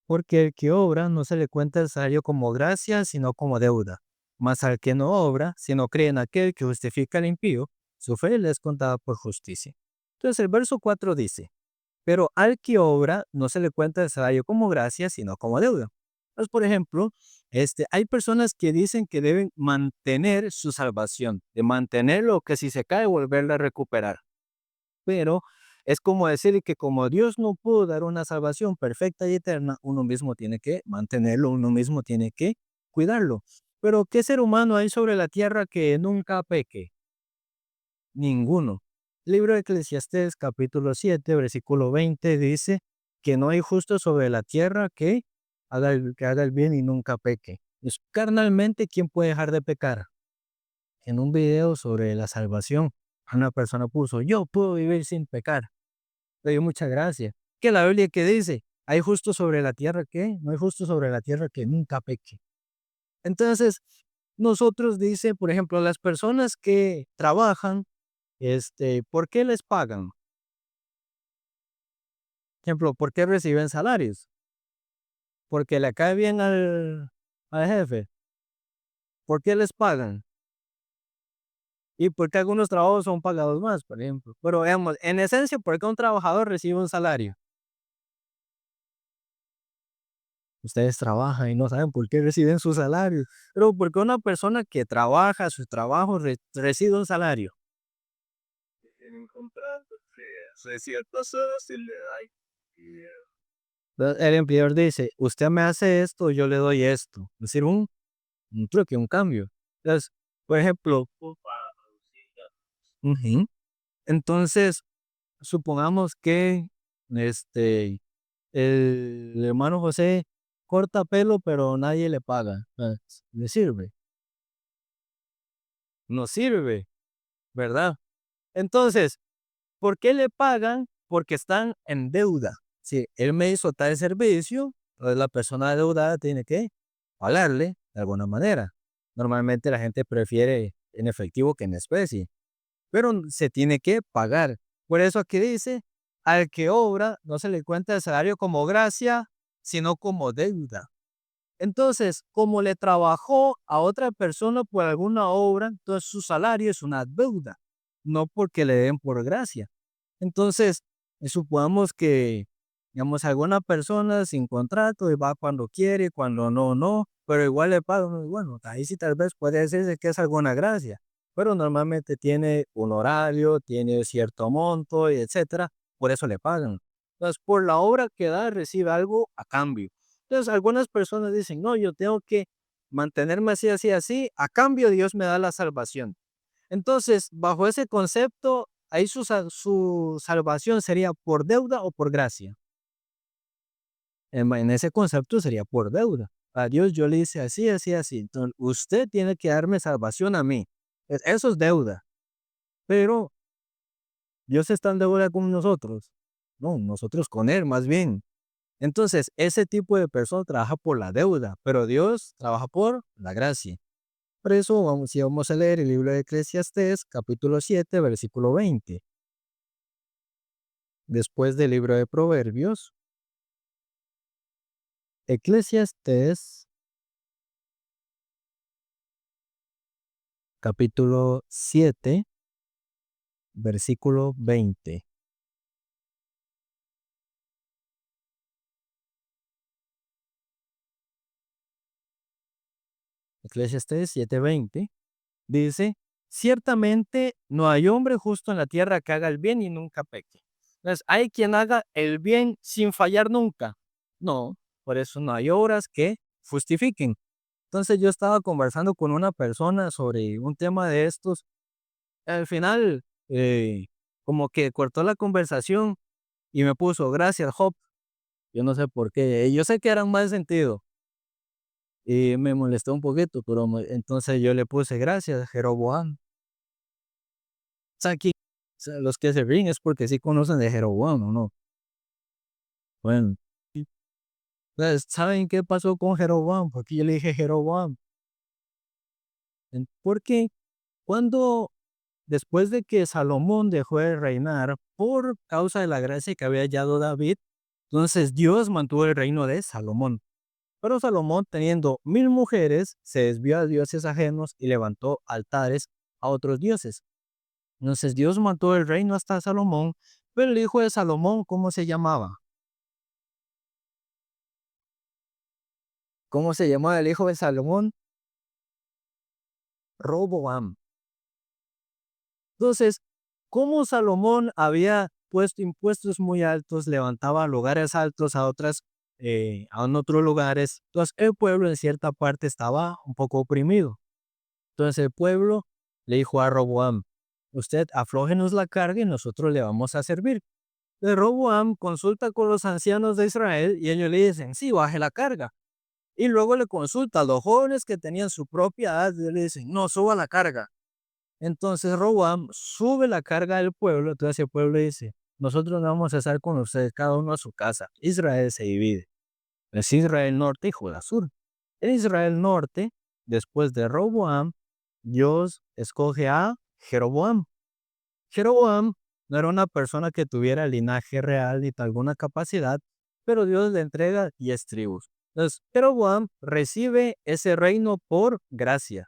Porque el que obra no se le cuenta el salario como gracia, sino como deuda. Mas al que no obra, sino cree en aquel que justifica al impío, su fe le es contada por justicia. Entonces el verso 4 dice, pero al que obra no se le cuenta el salario como gracia, sino como deuda. Entonces, por ejemplo, hay personas que dicen que deben mantener su salvación, de mantenerlo, que si se cae, volverla a recuperar. Pero es como decir que como Dios no pudo dar una salvación perfecta y eterna, uno mismo tiene que mantenerlo, uno mismo tiene que cuidarlo. Pero ¿qué ser humano hay sobre la tierra que nunca peque? Ninguno. Libro de Eclesiastés capítulo 7 versículo 20 dice que no hay justo sobre la tierra que haga el bien y nunca peque. Es carnalmente, ¿quién puede dejar de pecar? En un video sobre la salvación, una persona puso, yo puedo vivir sin pecar. Le dio mucha gracia. Que la Biblia que dice, hay justo sobre la tierra que, no hay justo sobre la tierra que nunca peque. Entonces, nosotros dice, por ejemplo, las personas que trabajan, ¿por qué les pagan? Por ejemplo, ¿por qué reciben salarios? Porque le cae bien al jefe. ¿Por qué les pagan? Y porque algunos trabajos son pagados más, por ejemplo. Pero veamos, en esencia, ¿por qué un trabajador recibe un salario? Ustedes trabajan y no saben por qué reciben su salario. Pero porque una persona que trabaja, su trabajo recibe un salario. Tienen contrato, de ciertas horas y le da. Entonces, el empleador dice, usted me hace esto, yo le doy esto. Es decir, un truque, un cambio. Entonces, por ejemplo, ujú, entonces, supongamos que este, el hermano José corta pelo, pero nadie le paga. ¿Le sirve? No sirve, ¿verdad? Entonces, ¿por qué le pagan? Porque están en deuda. si él me hizo tal servicio, entonces la persona adeudada tiene que pagarle de alguna manera. Normalmente la gente prefiere en efectivo que en especie, pero se tiene que pagar. Por eso aquí dice, al que obra no se le cuenta el salario como gracia, sino como deuda. Entonces, como le trabajó a otra persona por alguna obra, entonces su salario es una deuda, no porque le den por gracia. Entonces, supongamos que, digamos, alguna persona sin contrato y va cuando quiere, cuando no, no, pero igual le pagan. Bueno, ahí sí tal vez puede decirse que es alguna gracia, pero normalmente tiene un horario, tiene cierto monto, y etcétera, por eso le pagan. Entonces, por la obra que da, recibe algo a cambio. Entonces, algunas personas dicen, no, yo tengo que mantenerme así, así, así, a cambio Dios me da la salvación. Entonces, bajo ese concepto, ahí su salvación sería por deuda o por gracia. En ese concepto sería por deuda. A Dios yo le hice así, así, así. Entonces, usted tiene que darme salvación a mí. Eso es deuda. Pero Dios está en deuda con nosotros. No, nosotros con Él, más bien. Entonces, ese tipo de persona trabaja por la deuda, pero Dios trabaja por la gracia. Por eso, si vamos a leer el libro de Eclesiastés, capítulo 7, versículo 20. Después del libro de Proverbios, Eclesiastés, capítulo 7, versículo 20. Eclesiastés 7:20 dice, ciertamente no hay hombre justo en la tierra que haga el bien y nunca peque. Entonces, hay quien haga el bien sin fallar nunca. No, por eso no hay obras que justifiquen. Entonces yo estaba conversando con una persona sobre un tema de estos. Al final, como que cortó la conversación y me puso, gracias, Job. Yo no sé por qué. Yo sé que era un mal sentido y me molestó un poquito, pero entonces yo le puse, gracias, Jeroboam. O sea, aquí, o sea, los que se ríen es porque sí conocen de Jeroboam, ¿o no? Bueno, y, pues, ¿saben qué pasó con Jeroboam? Porque yo le dije Jeroboam. Porque cuando después de que Salomón dejó de reinar por causa de la gracia que había hallado David, entonces Dios mantuvo el reino de Salomón. Pero Salomón, teniendo 1000 mujeres, se desvió a dioses ajenos y levantó altares a otros dioses. Entonces Dios mantuvo el reino hasta Salomón, pero el hijo de Salomón, ¿cómo se llamaba? ¿Cómo se llamaba el hijo de Salomón? Roboam. Entonces, como Salomón había puesto impuestos muy altos, levantaba lugares altos a otros lugares, entonces el pueblo en cierta parte estaba un poco oprimido. Entonces el pueblo le dijo a Roboam, usted aflójenos la carga y nosotros le vamos a servir. Entonces Roboam consulta con los ancianos de Israel y ellos le dicen, sí, baje la carga. Y luego le consulta a los jóvenes que tenían su propia edad y le dicen, no, suba la carga. Entonces Roboam sube la carga del pueblo, entonces el pueblo dice, nosotros no vamos a estar con ustedes, cada uno a su casa. Israel se divide. Es Israel norte y Judá sur. En Israel norte, después de Roboam, Dios escoge a Jeroboam. Jeroboam no era una persona que tuviera linaje real ni alguna capacidad, pero Dios le entrega 10 tribus. Entonces, Jeroboam recibe ese reino por gracia.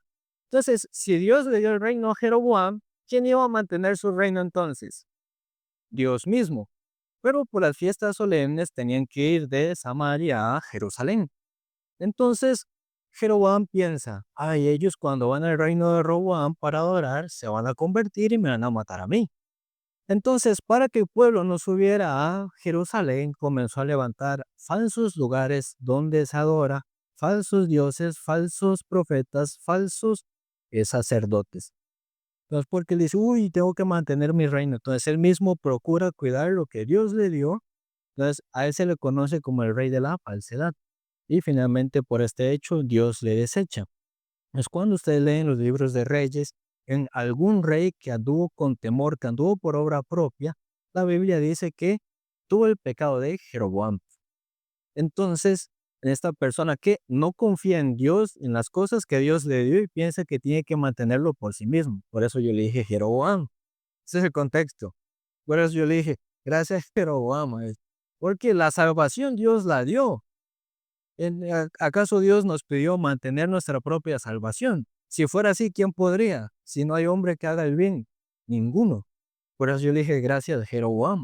Entonces, si Dios le dio el reino a Jeroboam, ¿quién iba a mantener su reino entonces? Dios mismo. Pero por las fiestas solemnes tenían que ir de Samaria a Jerusalén. Entonces, Jeroboam piensa, ay, ellos cuando van al reino de Roboam para adorar, se van a convertir y me van a matar a mí. Entonces, para que el pueblo no subiera a Jerusalén, comenzó a levantar falsos lugares donde se adora, falsos dioses, falsos profetas, falsos sacerdotes. Entonces, porque él dice, uy, tengo que mantener mi reino. Entonces, él mismo procura cuidar lo que Dios le dio. Entonces, a él se le conoce como el rey de la falsedad. Y finalmente, por este hecho, Dios le desecha. Es cuando ustedes leen los libros de reyes, en algún rey que anduvo con temor, que anduvo por obra propia, la Biblia dice que estuvo el pecado de Jeroboam. Entonces, en esta persona que no confía en Dios, en las cosas que Dios le dio y piensa que tiene que mantenerlo por sí mismo. Por eso yo le dije Jeroboam. Ese es el contexto. Por eso yo le dije, gracias Jeroboam, porque la salvación Dios la dio. ¿Acaso Dios nos pidió mantener nuestra propia salvación? Si fuera así, ¿quién podría? Si no hay hombre que haga el bien, ninguno. Por eso yo le dije, gracias Jeroboam.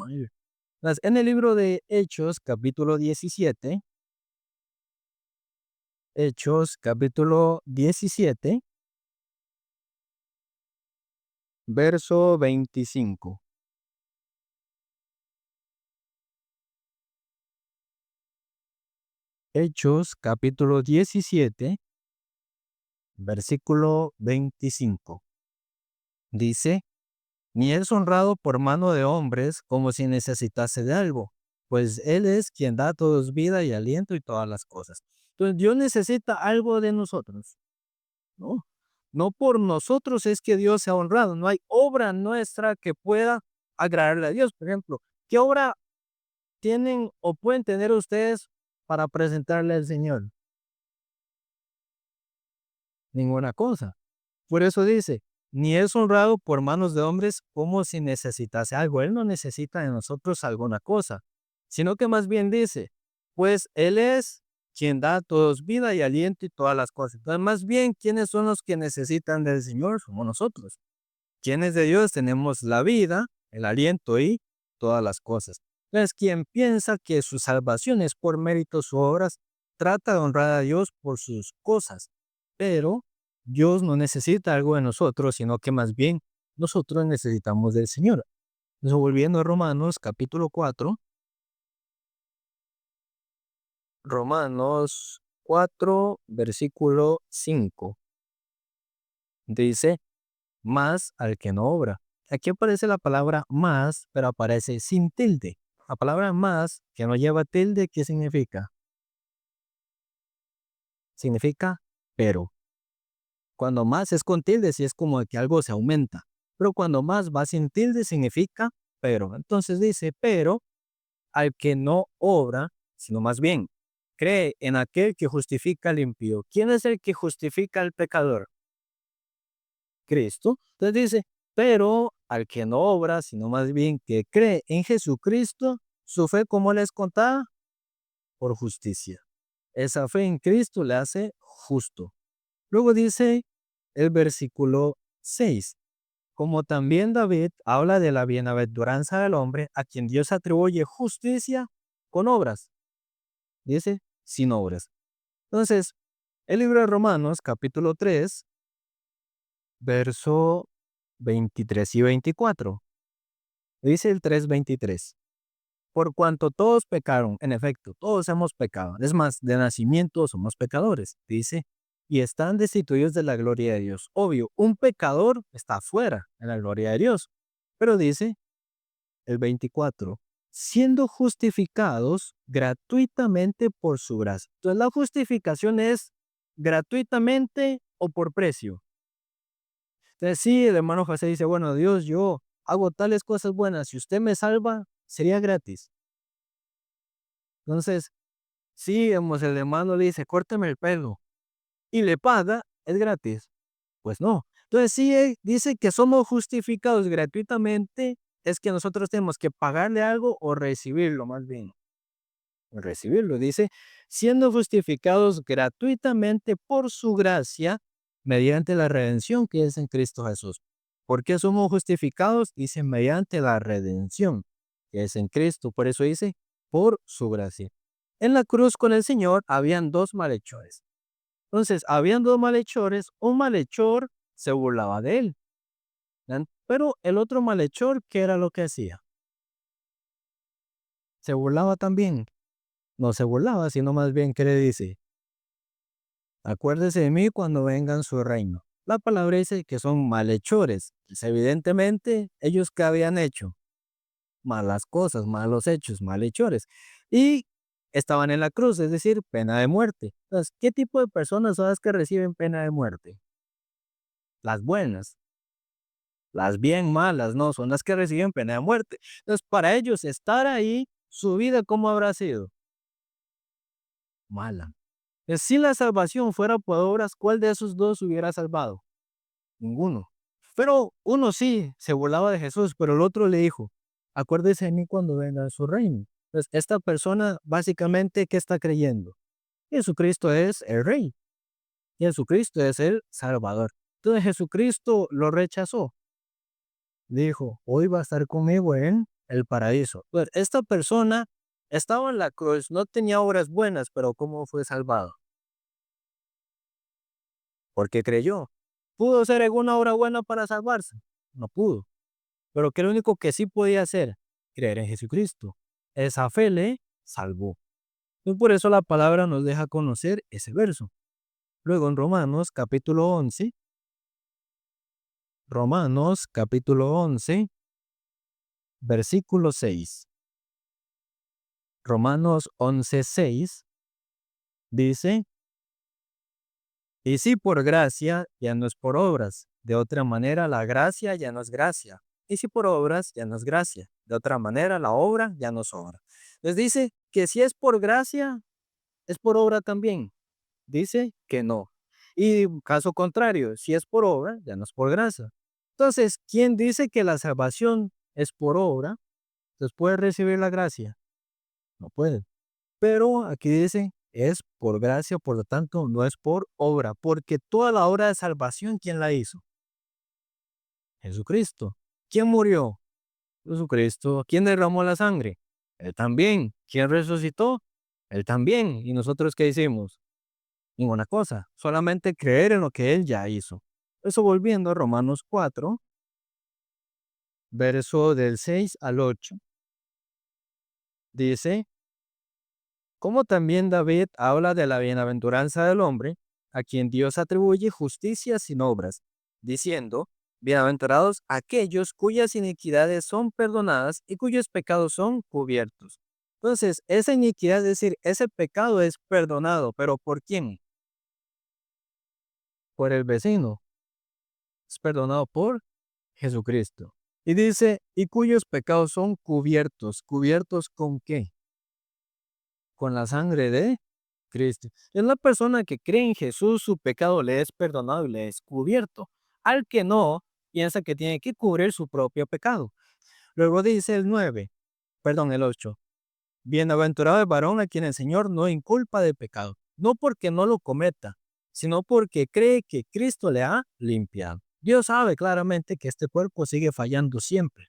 En el libro de Hechos, capítulo 17, Hechos, capítulo 17, verso 25. Hechos, capítulo 17, versículo 25. Dice, ni es honrado por mano de hombres como si necesitase de algo, pues Él es quien da a todos vida y aliento y todas las cosas. Entonces Dios necesita algo de nosotros, ¿no? No por nosotros es que Dios sea honrado, no hay obra nuestra que pueda agradarle a Dios. Por ejemplo, ¿qué obra tienen o pueden tener ustedes para presentarle al Señor? Ninguna cosa. Por eso dice, ni es honrado por manos de hombres como si necesitase algo. Él no necesita de nosotros alguna cosa, sino que más bien dice, pues Él es quien da a todos vida y aliento y todas las cosas. Entonces, más bien, ¿quiénes son los que necesitan del Señor? Somos nosotros. ¿Quiénes de Dios tenemos la vida, el aliento y todas las cosas? Entonces, quien piensa que su salvación es por méritos o obras, trata de honrar a Dios por sus cosas. Pero Dios no necesita algo de nosotros, sino que más bien nosotros necesitamos del Señor. Entonces, volviendo a Romanos capítulo 4, Romanos 4, versículo 5, dice, más al que no obra. Aquí aparece la palabra más, pero aparece sin tilde. La palabra más, que no lleva tilde, ¿qué significa? Significa pero. Cuando más es con tilde, sí es como que algo se aumenta. Pero cuando más va sin tilde, significa pero. Entonces dice, pero al que no obra, sino más bien cree en aquel que justifica al impío. ¿Quién es el que justifica al pecador? Cristo. Entonces dice, pero al que no obra, sino más bien que cree en Jesucristo, su fe, ¿cómo le es contada? Por justicia. Esa fe en Cristo le hace justo. Luego dice el versículo 6, como también David habla de la bienaventuranza del hombre a quien Dios atribuye justicia con obras. Dice, sin obras. Entonces, el libro de Romanos, capítulo 3, verso 23 y 24. Dice el 3:23. Por cuanto todos pecaron, en efecto, todos hemos pecado. Es más, de nacimiento somos pecadores, dice, y están destituidos de la gloria de Dios. Obvio, un pecador está fuera de la gloria de Dios. Pero dice el 24, siendo justificados gratuitamente por su gracia. Entonces, la justificación es gratuitamente o por precio. Entonces, sí, el hermano José dice, bueno, Dios, yo hago tales cosas buenas, si usted me salva, sería gratis. Entonces, sí, el hermano le dice, córteme el pelo, y le paga, es gratis. Pues no. Entonces, sí, dice que somos justificados gratuitamente, es que nosotros tenemos que pagarle algo o recibirlo, más bien. Recibirlo, dice, siendo justificados gratuitamente por su gracia, mediante la redención que es en Cristo Jesús. ¿Por qué somos justificados? Dice, mediante la redención que es en Cristo. Por eso dice, por su gracia. En la cruz con el Señor habían dos malhechores. Entonces, habían dos malhechores, un malhechor se burlaba de él, ¿verdad? Pero el otro malhechor, ¿qué era lo que hacía? Se burlaba también. No se burlaba, sino más bien, ¿qué le dice? Acuérdese de mí cuando venga en su reino. La palabra dice que son malhechores. Pues evidentemente, ellos ¿qué habían hecho? Malas cosas, malos hechos, malhechores. Y estaban en la cruz, es decir, pena de muerte. Entonces, ¿qué tipo de personas son las que reciben pena de muerte? Las buenas. Las bien malas, no, son las que reciben pena de muerte. Entonces, para ellos estar ahí ¿su vida cómo habrá sido? Mala. Si la salvación fuera por obras, ¿cuál de esos dos hubiera salvado? Ninguno. Pero uno sí se burlaba de Jesús, pero el otro le dijo, acuérdese de mí cuando venga su reino. Entonces, esta persona básicamente, ¿qué está creyendo? Jesucristo es el rey. Jesucristo es el Salvador. Entonces Jesucristo lo rechazó. Dijo, hoy va a estar conmigo en el paraíso. Pues esta persona estaba en la cruz, no tenía obras buenas, pero ¿cómo fue salvado? Porque creyó. ¿Pudo hacer alguna obra buena para salvarse? No pudo. Pero que lo único que sí podía hacer, creer en Jesucristo. Esa fe le salvó. Y por eso la palabra nos deja conocer ese verso. Luego en Romanos capítulo 11, versículo 6. Romanos 11:6 dice, y si por gracia, ya no es por obras. De otra manera, la gracia ya no es gracia. Y si por obras, ya no es gracia. De otra manera, la obra ya no es obra. Les dice que si es por gracia, es por obra también. Dice que no. Y caso contrario, si es por obra, ya no es por gracia. Entonces, ¿quién dice que la salvación es por obra? Entonces, ¿puede recibir la gracia? No puede. Pero aquí dice, es por gracia, por lo tanto, no es por obra, porque toda la obra de salvación, ¿quién la hizo? Jesucristo. ¿Quién murió? Jesucristo. ¿Quién derramó la sangre? Él también. ¿Quién resucitó? Él también. ¿Y nosotros qué hicimos? Ninguna cosa, solamente creer en lo que Él ya hizo. Eso volviendo a Romanos 4, verso del 6 al 8, dice, como también David habla de la bienaventuranza del hombre, a quien Dios atribuye justicia sin obras, diciendo, bienaventurados aquellos cuyas iniquidades son perdonadas y cuyos pecados son cubiertos. Entonces, esa iniquidad, es decir, ese pecado es perdonado, pero ¿por quién? Por el vecino. Es perdonado por Jesucristo. Y dice, y cuyos pecados son cubiertos. ¿Cubiertos con qué? Con la sangre de Cristo. Es la persona que cree en Jesús, su pecado le es perdonado y le es cubierto. Al que no, piensa que tiene que cubrir su propio pecado. Luego dice el 8. Bienaventurado el varón a quien el Señor no inculpa de pecado, no porque no lo cometa, sino porque cree que Cristo le ha limpiado. Dios sabe claramente que este cuerpo sigue fallando siempre,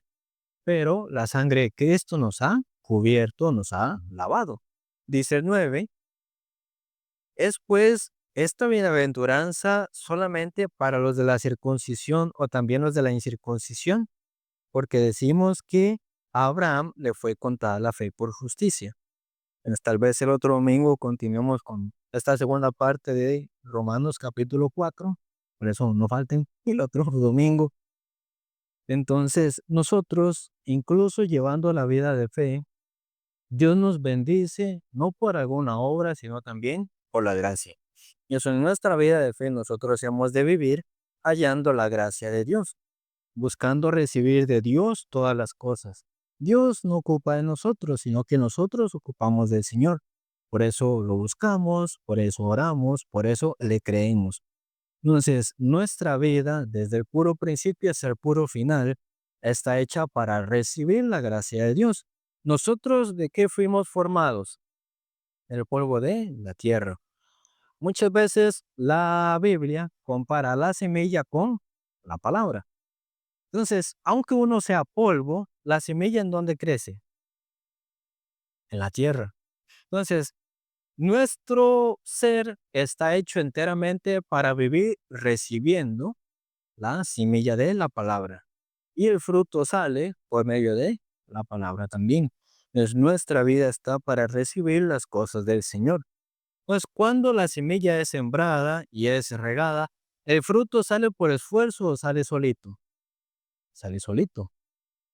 pero la sangre de Cristo nos ha cubierto, nos ha lavado. Dice el 9, es pues esta bienaventuranza solamente para los de la circuncisión o también los de la incircuncisión, porque decimos que a Abraham le fue contada la fe por justicia. Tal vez el otro domingo continuemos con esta segunda parte de Romanos capítulo 4, por eso no falten el otro domingo. Entonces, nosotros, incluso llevando la vida de fe, Dios nos bendice no por alguna obra, sino también por la gracia. Y eso en nuestra vida de fe nosotros hemos de vivir hallando la gracia de Dios, buscando recibir de Dios todas las cosas. Dios no ocupa de nosotros, sino que nosotros ocupamos del Señor. Por eso lo buscamos, por eso oramos, por eso le creemos. Entonces, nuestra vida, desde el puro principio hasta el puro final, está hecha para recibir la gracia de Dios. ¿Nosotros de qué fuimos formados? El polvo de la tierra. Muchas veces la Biblia compara la semilla con la palabra. Entonces, aunque uno sea polvo, la semilla ¿en dónde crece? En la tierra. Entonces, nuestro ser está hecho enteramente para vivir recibiendo la semilla de la palabra. Y el fruto sale por medio de la palabra también. Entonces, nuestra vida está para recibir las cosas del Señor. Pues cuando la semilla es sembrada y es regada, ¿el fruto sale por esfuerzo o sale solito? Sale solito.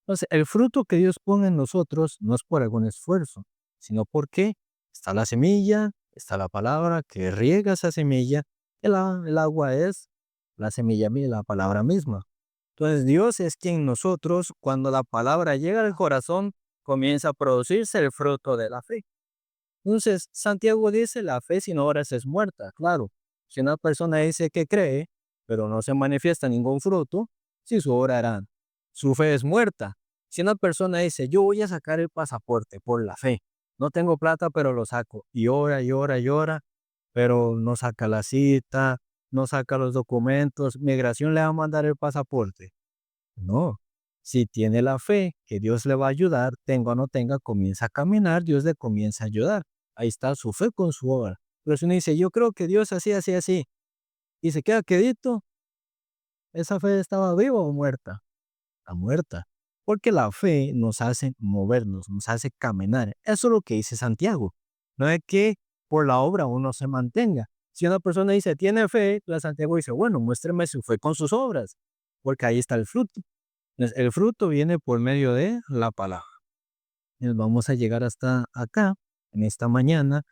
Entonces, el fruto que Dios pone en nosotros no es por algún esfuerzo, sino porque está la semilla, está la palabra que riega esa semilla, el agua es la semilla, la palabra misma. Entonces, Dios es quien nosotros, cuando la palabra llega al corazón, comienza a producirse el fruto de la fe. Entonces, Santiago dice, la fe sin obras es muerta. Claro, si una persona dice que cree, pero no se manifiesta ningún fruto, sí su obra hará. Su fe es muerta. Si una persona dice, yo voy a sacar el pasaporte por la fe, no tengo plata, pero lo saco, y ora, y ora, y ora, pero no saca la cita, no saca los documentos, migración le va a mandar el pasaporte. No, si tiene la fe que Dios le va a ayudar, tenga o no tenga, comienza a caminar, Dios le comienza a ayudar. Ahí está su fe con su obra. Pero si uno dice, yo creo que Dios así, así, así, y se queda quedito, ¿esa fe estaba viva o muerta? Está muerta. Porque la fe nos hace movernos, nos hace caminar. Eso es lo que dice Santiago. No es que por la obra uno se mantenga. Si una persona dice, tiene fe, la Santiago dice, bueno, muéstreme su fe con sus obras, porque ahí está el fruto. Entonces, el fruto viene por medio de la palabra. Vamos a llegar hasta acá, en esta mañana.